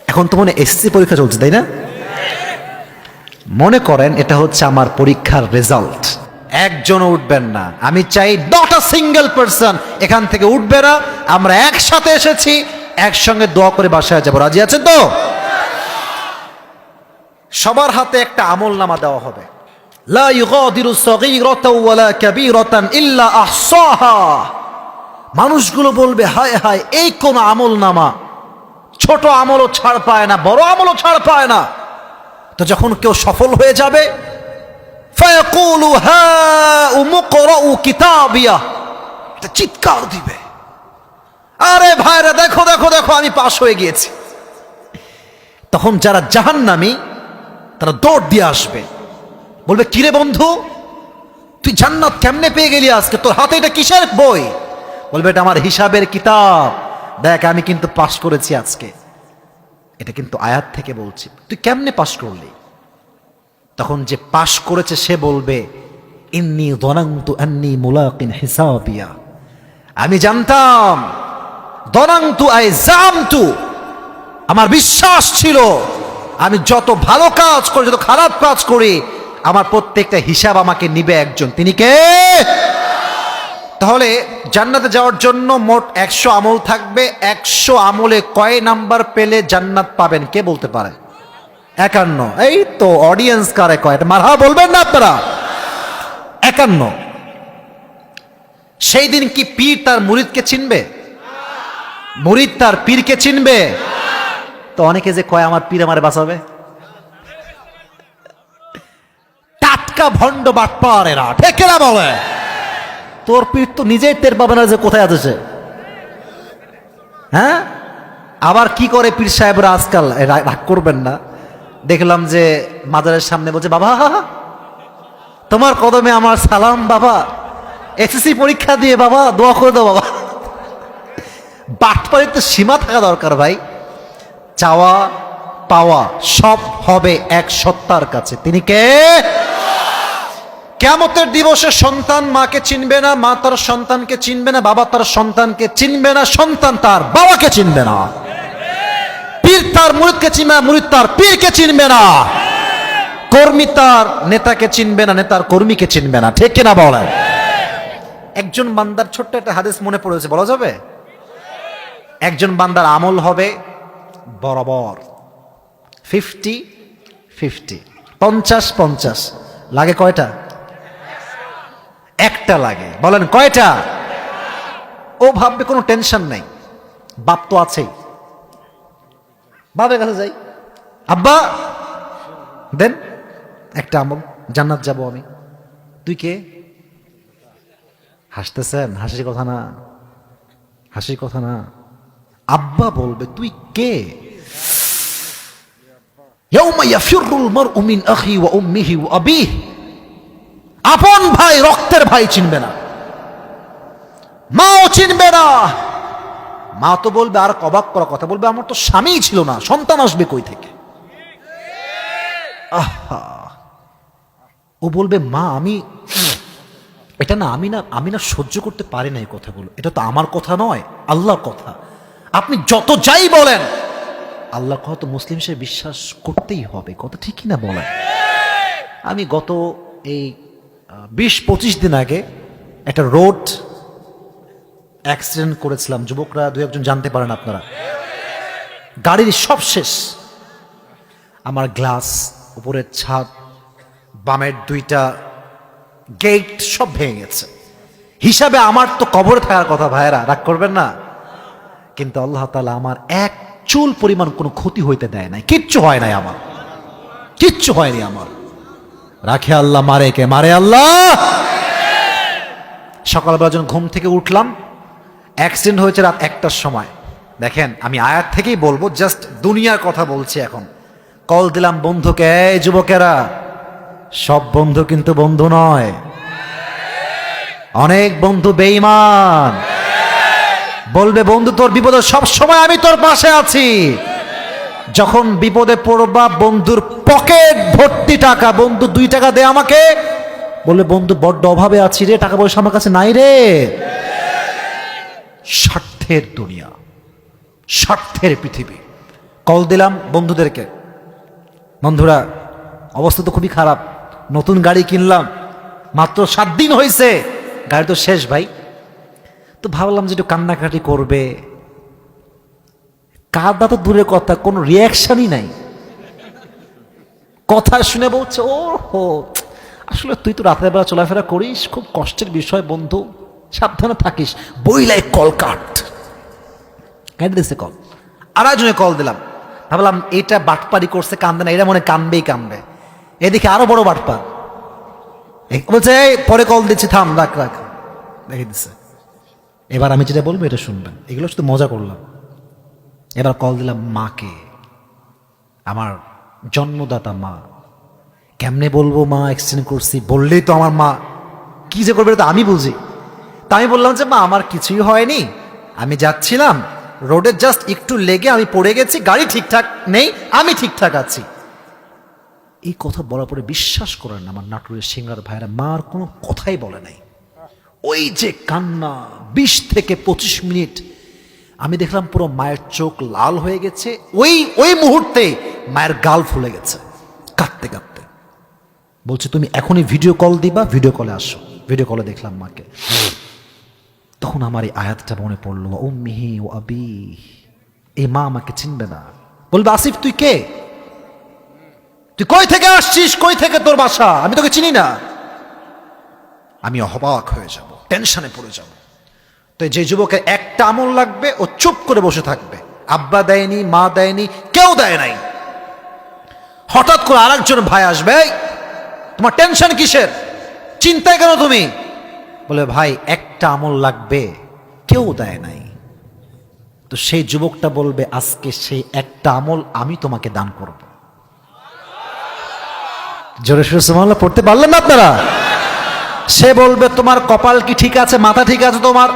এখন তো মনে এসএসসি পরীক্ষা চলছে, তাই না? মনে করেন এটা হচ্ছে আমার পরীক্ষার রেজাল্ট। একজনও উঠবেন না, আমি চাই নট আ সিঙ্গেল পারসন এখান থেকে উঠবে না। আমরা একসাথে এসেছি, একসঙ্গে দোয়া করে বাসায় যাবো। রাজি আছেন তো? সবার হাতে একটা আমল নামা দেওয়া হবে। লা ইউগাদিরু সাগীরাতাও ওয়ালা কাবীরাতান ইল্লা আহসাহা। মানুষগুলো বলবে হায় হায়, এই কোন আমল নামা, ছোট আমলও ছাড় পায় না, বড় আমলও ছাড় পায় না। তো যখন কেউ সফল হয়ে যাবে, ফায়াকুলু হাউম ইকরাউ কিতাবিয়া, এটা চিৎকার দিবে, আরে ভাইরা দেখো দেখো দেখো আমি পাস হয়ে গিয়েছি। তখন যারা জাহান্নামী তারা দৌড় দিয়ে আসবে, বলবে কিরে বন্ধু, তুই জান্নাত কেমনে পেয়ে গেলি আজকে? তোর হাতে এটা কিসের বই? বলবে এটা আমার হিসাবের কিতাব, দেখ আমি কিন্তু পাস করেছি আজকে। এটা কিন্তু আয়াত থেকে বলছি। তুই কেমনে পাস করলি? তখন যে পাস করেছে সে বলবে ইন্নী যনানতু আন্নী মুলাকিন হিসাবিয়া, আমি জানতাম, যনানতু আই জামতু, আমার বিশ্বাস ছিল আমি যত ভালো কাজ করি, যত খারাপ কাজ করি, আমার প্রত্যেকটা হিসাব আমাকে নিবে একজন, তিনি কে? তাহলে জান্নাতে যাওয়ার জন্য মোট 100 আমল থাকবে। 100 আমলে কয় নাম্বার পেলে জান্নাত পাবেন কে বলতে পারে? 51। এই তো অডিয়েন্স কারে কয়, এটা মারহা বলবেন না আপনারা? 51। সেই দিন কি পীর তার মুরিদকে চিনবে? মুরিদ তার পীরকে চিনবে? তো অনেকে যে কয় আমার পীর আমারে বাঁচাবে, টাটকা ভণ্ড বাটপার এরা, ঠিক না বলে? তোর পীর তো নিজেই টের পাবে না যে কোথায় আছে। হ্যাঁ, আবার কি করে পীর সাহেবরা আজকাল, রাগ করবেন না, দেখলাম যে মাজারের সামনে বলছে বাবা তোমার কদমে আমার সালাম, বাবা এসএসসি পরীক্ষা দিয়ে বাবা দোয়া করে দাও বাবা। বাটপাড়ির তো সীমা থাকা দরকার ভাই। চাওয়া পাওয়া সব হবে এক সত্তার কাছে, তিনি কে? কিয়ামতের দিবসে সন্তান মাকে চিনবে না, মা তার সন্তানকে চিনবে না, বাবা তার সন্তানকে চিনবে না, সন্তান তার বাবাকে চিনবে না, পীর তার মুরিদকে চিনবে না, মুরিদ তার পীরকে চিনবে না, কর্মী তার নেতাকে চিনবে না, নেতার কর্মীকে চিনবে না, ঠিক কিনা বলেন? একজন বান্দার ছোট্ট একটা হাদিস মনে পড়েছে, বলা যাবে? একজন বান্দার আমল হবে বরাবর 50-50, 50-50। লাগে কয়টা? একটা লাগে। বলেন কয়টা? ও ভাববে কোনো টেনশন নাই, বাপ তো আছেই, বাপের কাছে যাই, আব্বা দেন একটা আমল, জান্নাত যাব আমি। তুই কে? হাসতেছেন? হাসির কথা না, হাসির কথা না। আব্বা বলবে তুই কে? ইয়াউমা ইয়াফিরুল মারউ মিন আখি ওয়া উম্মিহি ওয়া আবিহি, আপন ভাই, রক্তের ভাই চিনবে না, মাও চিনবে না। মা তো বলবে, আর অবাক করা কথা, বলবে আমার তো স্বামীই ছিল না, সন্তান আসবে কই থেকে? আহা, ও বলবে মা আমি এটা না, আমি না সহ্য করতে পারি না এই কথাগুলো, এটা তো আমার কথা নয়, আল্লাহর কথা। আপনি যত যাই বলেন, আল্লাহর কথা তো মুসলিম হিসেবে বিশ্বাস করতেই হবে, কথা ঠিক কিনা বলেন? আমি গত এই 20-25 দিন আগে একটা রোড অ্যাক্সিডেন্ট করেছিলাম, যুবকরা 2-1 জানতে পারেন আপনারা। গাড়ির সব শেষ, আমার গ্লাস, উপরের ছাদ, বামের 2টা গেট সব ভেঙে গেছে। হিসাবে আমার তো কবরে থাকার কথা, ভাইয়েরা রাগ করবেন না, কিন্তু আল্লাহ তাআলা আমার এক চুল পরিমাণ কোনো ক্ষতি হইতে দেয় নাই, কিচ্ছু হয় নাই আমার, কিচ্ছু হয়নি আমার। রাখে আল্লাহ, মারে কে? মারে আল্লাহ। সকালবেলা যখন ঘুম থেকে উঠলাম, অ্যাক্সিডেন্ট হয়েছে রাত 1টার সময়। দেখেন আমি আয়াত থেকেই বলবো, জাস্ট দুনিয়ার কথা বলছি এখন। কল দিলাম বন্ধুকে, এই যুবকেরা, সব বন্ধু কিন্তু বন্ধু নয়, অনেক বন্ধু বেঈমান। বলবে বন্ধু তোর বিপদে সব সময় আমি তোর পাশে আছি, যখন বিপদে পড়বা বন্ধুর পকেট ভর্তি টাকা, বন্ধু 2 টাকা দে আমাকে, বললে বন্ধু বড্ড অভাবে আছি রে, টাকা পয়সা আমার কাছে নাই রে। স্বার্থের দুনিয়া, স্বার্থের পৃথিবী, কল দিলাম বন্ধুদেরকে, বন্ধুরা অবস্থা তো খুবই খারাপ, নতুন গাড়ি কিনলাম, মাত্র 7 দিন হয়েছে, গাড়ি তো শেষ ভাই। তো ভাবলাম যে একটু কান্নাকাটি করবে, কাঁদা তো দূরের কথা, কোনো রিয়াকশনই নাই। কথা শুনে বলছে, ও হো আসলে তুই তো রাতের বেলা চলাফেরা করিস, খুব কষ্টের বিষয় বন্ধু, সাবধানে থাকিস, বইলাই কল কাট। কেটে দিচ্ছে কল। আরেকজনে কল দিলাম, ভাবলাম এটা বাটপারি করছে, কান্দে না, এটা মনে কানবেই কানবে। এদিকে আরো বড় বাটপার বলছে, এই পরে কল দিচ্ছি, থাম, রাখ রাখ, দেখে দিচ্ছে। এবার আমি যেটা বলবো এটা শুনবেন, এগুলো শুধু মজা করলাম। এবার কল দিলাম মাকে, আমার জন্মদাতা মা। কেমনে বলবো মা অ্যাক্সিডেন্ট করছি, বললেই তো আমার মা কি যে করবে, তো আমি বুঝি। তা আমি বললাম যে মা আমার কিছুই হয়নি, আমি যাচ্ছিলাম রোডে, জাস্ট একটু লেগে আমি পড়ে গেছি, গাড়ি ঠিকঠাক নেই, আমি ঠিকঠাক আছি। এই কথা বলার পরে বিশ্বাস করেন আমার নাটোরের সিঙ্গার ভাইরা মার কোনো কথাই বলে নাই। ওই যে কান্না 20 থেকে 25 মিনিট, আমি দেখলাম পুরো মায়ের চোখ লাল হয়ে গেছে, ওই মুহূর্তে মায়ের গাল ফুলে গেছে কাঁদতে কাঁদতে। বলছে তুমি এখনই ভিডিও কল দিবা, ভিডিও কলে আসো। ভিডিও কলে দেখলাম মাকে। তখন আমার এই আয়াতটা মনে পড়লো, উম্মিহি ও আবি, এই মা আমাকে চিনবে না, বলবে আসিফ তুই কে, তুই কই থেকে আসছিস, কই থেকে তোর বাসা, আমি তোকে চিনি না। আমি অবাক হয়ে যাব, টেনশনে পড়ে যাব। তো যে যুবকের একটা আমল লাগবে, ও চুপ করে বসে থাকবে, আব্বা দেয়নি, মা দেয়নি, কেউ দেয় নাই। হঠাৎ করে আরেকজন ভাই আসবে, তোমার টেনশন কিসের, চিন্তায় কেন তুমি, বলে ভাই একটা আমল লাগবে, কেউ দেয় নাই। তো সেই যুবকটা বলবে আজকে সেই একটা আমল আমি তোমাকে দান করব। জোরে সোরে সুবহানাল্লাহ পড়তে পারলেন না আপনারা? সে বলবে তোমার কপাল কি ঠিক আছে, মাথা ঠিক আছে তোমার,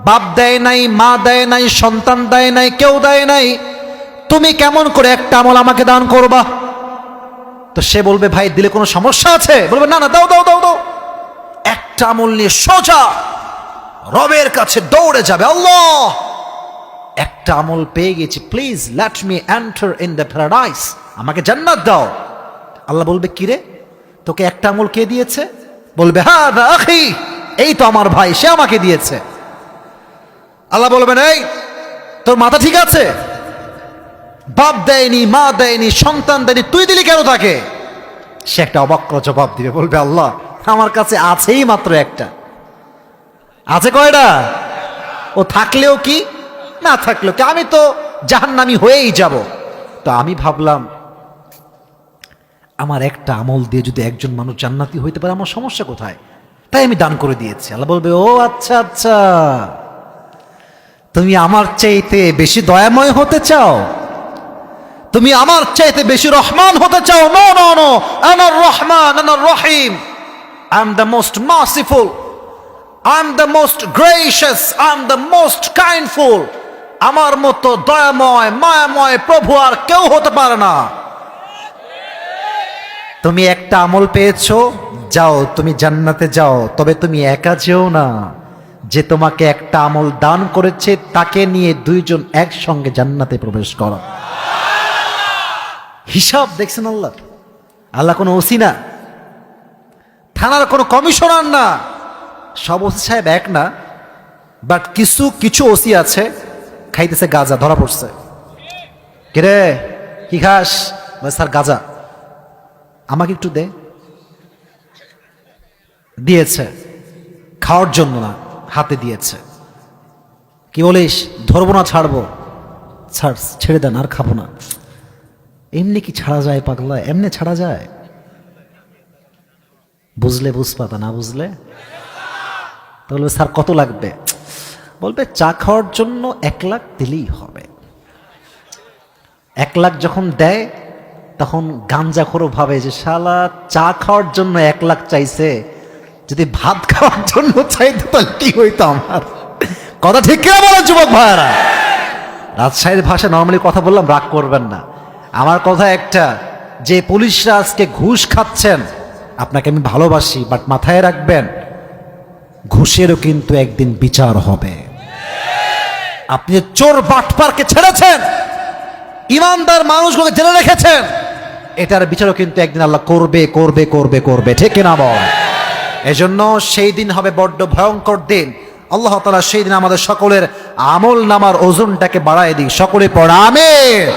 বাপ দেয় নাই, মা দেয় নাই, সন্তান দেয় নাই, কেউ দেয় নাই, তুমি কেমন করে একটা আমল আমাকে দান করবা? তো সে বলবে ভাই দিলে কোনো সমস্যা আছে? বলবে না না, দাও দাও দাও দাও। একটা আমল নিয়ে সোজা রবের কাছে দৌড়ে যাবে, আল্লাহ একটা আমল পেয়ে গেছি, please let me enter in the paradise, আমাকে জান্নাত দাও। আল্লাহ বলবে কিরে তোকে একটা আমল কে দিয়েছে? বলবে হাদা আখি, এই তো আমার ভাই, সে আমাকে দিয়েছে। আল্লাহ বলবেন এই তোর মাথা ঠিক আছে, বাপ দেয়নি, মা দেয়নি, সন্তান দেয়নি, তুই দিলি কেন তাকে? সে একটা অবাক্য জবাব দিবে, বলবে আল্লাহ আমার কাছে আছেই মাত্র একটা। আছে কয়টা? ও থাকলেও কি না থাকলেও কি, আমি তো জাহান্নামী হয়েই যাব। তো আমি ভাবলাম আমার একটা আমল দিয়ে যদি একজন মানুষ জান্নাতি হইতে পারে, আমার সমস্যা কোথায়? তাই আমি দান করে দিয়েছি। আল্লাহ বলবে ও আচ্ছা আচ্ছা, তুমি আমার চাইতে বেশি দয়াময় হতে চাও, তুমি আমার চাইতে বেশি রহমান হতে চাও? নো নো নো, আনার রহমান, আনার রহিম, I am the most merciful, I am the most gracious, I am the most kindful. আমার মতো দয়াময় মায়াময় প্রভু আর কেউ হতে পারে না। তুমি একটা আমল পেয়েছো, যাও তুমি জান্নাতে যাও, তবে তুমি একা যেও না, যে তোমাকে একটা আমল দান করেছে তাকে নিয়ে দুইজন একসঙ্গে জান্নাতে প্রবেশ করো। হিসাব দেখছেন আল্লাহ? আল্লাহ কোনো ওসি না, থানার কোনো কমিশনার না, সব ওসি সাহেব এক না, বাট কিছু কিছু ওসি আছে খাইতেছে গাঁজা, ধরা পড়ছে। কিরে কি খাস? স্যার গাঁজা। আমাকে একটু দে, দিয়েছে খাওয়ার জন্য না, হাতে দিয়েছে। কি বলিস? ধরবো না, ছাড়বো। ছাড়, ছেড়ে দেন, আর খাবো না। এমনি কি ছাড়া যায় পাগলা? এমনি ছাড়া যায়? বুঝলে বুঝপাতা, না বুঝলে তো বলবে স্যার কত লাগবে? বলবে চা খাওয়ার জন্য 1 লাখ দিলেই হবে। 1 লাখ যখন দেয় তখন গাঞ্জাখোর ভাবে যে শালা চা খাওয়ার জন্য 1 লাখ চাইছে, যদি ভাত খাওয়ার জন্য চাইতো তাহলে কি হইতো আমার? কথা ঠিক কিনা বলেন যুবক ভাইরা? রাজশাহীর ভাষা নর্মালি কথা বললাম, রাগ করবেন না। আমার কথা একটা, যে পুলিশরা আজকে ঘুষ খাচ্ছেন, আপনাকে আমি ভালোবাসি, বাট মাথায় রাখবেন ঘুষেরও কিন্তু একদিন বিচার হবে। আপনি চোর বাটপারকে ছেড়েছেন, ইমানদার মানুষগুলোকে জেনে রেখেছেন, এটার বিচারও কিন্তু একদিন আল্লাহ করবে করবে করবে করবে, ঠিক কিনা বল? এজন্য সেই দিন হবে বড্ড ভয়ঙ্কর দিন। আল্লাহ তাআলা সেই দিন আমাদের সকলের আমল নামার ওজনটাকে বাড়ায় দিক। সকলে পড়া আমিন।